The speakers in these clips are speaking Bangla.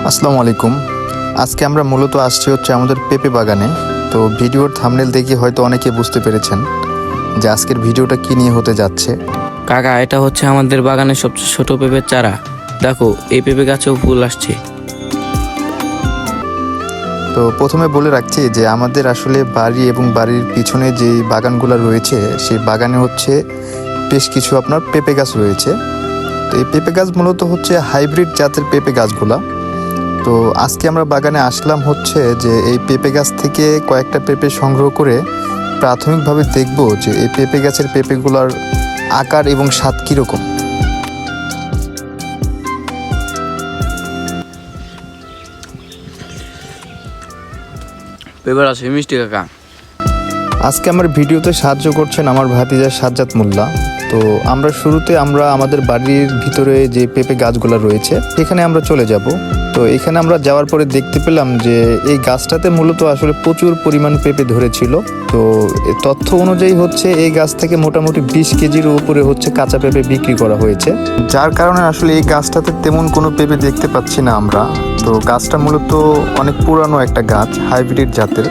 আসসালামু আলাইকুম। আজকে আমরা মূলত আসছি হচ্ছে আমাদের পেঁপে বাগানে। তো ভিডিওর থাম্বনেল দেখে হয়তো অনেকে বুঝতে পেরেছেন যে আজকের ভিডিওটা কি নিয়ে হতে যাচ্ছে। কাকা, এটা হচ্ছে আমাদের বাগানের সবচেয়ে ছোট পেঁপের চারা। দেখো, এই পেঁপে গাছেও ফুল আসছে। তো প্রথমে বলে রাখছি যে আমাদের আসলে বাড়ি এবং বাড়ির পিছনে যে বাগানগুলো রয়েছে সেই বাগানে হচ্ছে বেশ কিছু আপনার পেঁপে গাছ রয়েছে। তো এই পেঁপে গাছ মূলত হচ্ছে হাইব্রিড জাতের পেঁপে গাছগুলা। তো আজকে আমরা বাগানে আসলাম হচ্ছে যে এই পেঁপে গাছ থেকে কয়েকটা পেঁপে সংগ্রহ করে প্রাথমিকভাবে দেখব যে এই পেঁপে গাছের পেঁপেগুলোর আকার এবং স্বাদ কীরকম। পেঁপে আছে মিষ্টি কাকা। আজকে আমার ভিডিওতে সাহায্য করছেন আমার ভাতিজা সাজ্জাদ মোল্লা। তো আমরা শুরুতে আমাদের বাড়ির ভিতরে যে পেঁপে গাছগুলো রয়েছে এখানে আমরা চলে যাব। তো এখানে আমরা যাওয়ার পরে দেখতে পেলাম যে এই গাছটাতে মূলত আসলে প্রচুর পরিমাণ পেঁপে ধরেছিল। তো তথ্য অনুযায়ী হচ্ছে এই গাছ থেকে মোটামুটি 20 কেজির উপরে হচ্ছে কাঁচা পেঁপে বিক্রি করা হয়েছে, যার কারণে আসলে এই গাছটাতে তেমন কোনো পেঁপে দেখতে পাচ্ছি না আমরা। তো গাছটা মূলত অনেক পুরানো একটা গাছ, হাইব্রিড জাতের।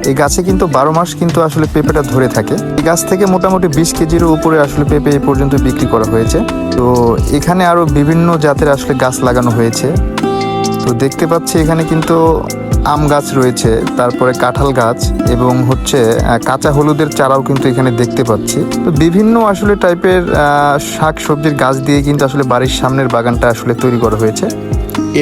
এই গাছে কিন্তু 12 মাস কিন্তু আসলে পেঁপেটা ধরে থাকে। এই গাছ থেকে মোটামুটি 20 কেজির উপরে আসলে পেঁপে এই পর্যন্ত বিক্রি করা হয়েছে। তো এখানে আরও বিভিন্ন জাতের আসলে গাছ লাগানো হয়েছে। তো দেখতে পাচ্ছি এখানে কিন্তু আম গাছ রয়েছে, তারপরে কাঁঠাল গাছ এবং হচ্ছে কাঁচা হলুদের চারাও কিন্তু এখানে দেখতে পাচ্ছি। তো বিভিন্ন আসলে টাইপের শাক সবজির গাছ দিয়ে কিন্তু আসলে বাড়ির সামনের বাগানটা আসলে তৈরি করা হয়েছে।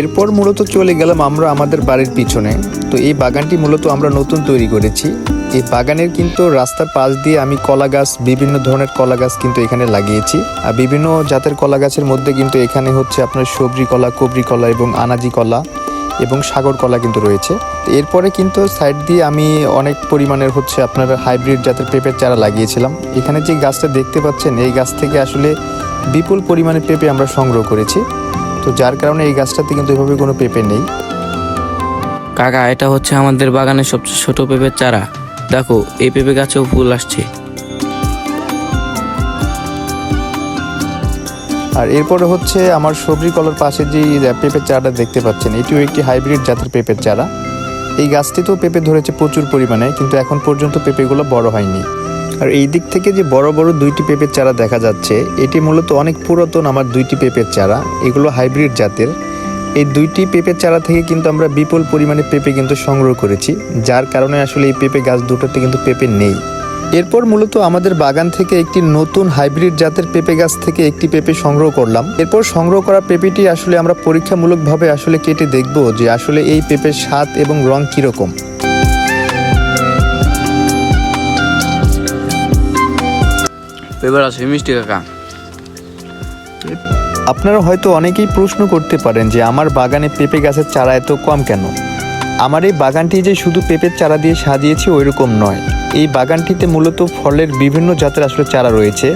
এরপর মূলত চলে গেলাম আমরা আমাদের বাড়ির পিছনে। তো এই বাগানটি মূলত আমরা নতুন তৈরি করেছি। এই বাগানের কিন্তু রাস্তার পাশ দিয়ে আমি কলা গাছ, বিভিন্ন ধরনের কলা গাছ কিন্তু এখানে লাগিয়েছি। আর বিভিন্ন জাতের কলা গাছের মধ্যে কিন্তু এখানে হচ্ছে আপনার সবজি কলা, কবরি কলা এবং আনাজি কলা এবং সাগর কলা কিন্তু রয়েছে। এরপরে কিন্তু সাইড দিয়ে আমি অনেক পরিমাণের হচ্ছে আপনার হাইব্রিড জাতের পেঁপের চারা লাগিয়েছিলাম। এখানে যে গাছটা দেখতে পাচ্ছেন এই গাছ থেকে আসলে বিপুল পরিমাণে পেঁপে আমরা সংগ্রহ করেছি। তো যার কারণে এই গাছটাতে কিন্তু এভাবে কোনো পেঁপে নেই। কাকা, এটা হচ্ছে আমাদের বাগানের সবচেয়ে ছোট পেঁপের চারা। দেখো, এই পেঁপে গাছেও ফুল আসছে। আর এরপরে হচ্ছে আমার সবজি কলার পাশে যে পেঁপের চারাটা দেখতে পাচ্ছেন, এটিও একটি হাইব্রিড জাতের পেঁপের চারা। এই গাছটিতেও পেঁপে ধরেছে প্রচুর পরিমাণে, কিন্তু এখন পর্যন্ত পেঁপেগুলো বড় হয়নি। আর এই দিক থেকে যে বড় বড় দুইটি পেঁপের চারা দেখা যাচ্ছে, এটি মূলত অনেক পুরাতন আমার দুইটি পেঁপের চারা। এগুলো হাইব্রিড জাতের। এই দুইটি পেঁপের চারা থেকে কিন্তু আমরা বিপুল পরিমাণে পেঁপে কিন্তু সংগ্রহ করেছি, যার কারণে আসলে এই পেঁপে গাছ দুটোতে কিন্তু পেঁপে নেই। এরপর মূলত আমাদের বাগান থেকে একটি নতুন হাইব্রিড জাতের পেঁপে গাছ থেকে একটি পেঁপে সংগ্রহ করলাম। এরপর সংগ্রহ করা পেঁপেটি আসলে আমরা পরীক্ষামূলকভাবে আসলে কেটে দেখব যে আসলে এই পেঁপের স্বাদ এবং রং কীরকম। পেঁপে আছে মিষ্টি কাকা। আপনারা হয়তো অনেকেই প্রশ্ন করতে পারেন যে আমার বাগানে পেঁপে গাছের চারা এত কম কেন। আমার এই বাগানটি যে শুধু পেঁপের চারা দিয়ে সাজিয়েছি ওইরকম নয়। এই বাগানটিতে মূলত ফলের বিভিন্ন জাতের আসলে চারা রয়েছে।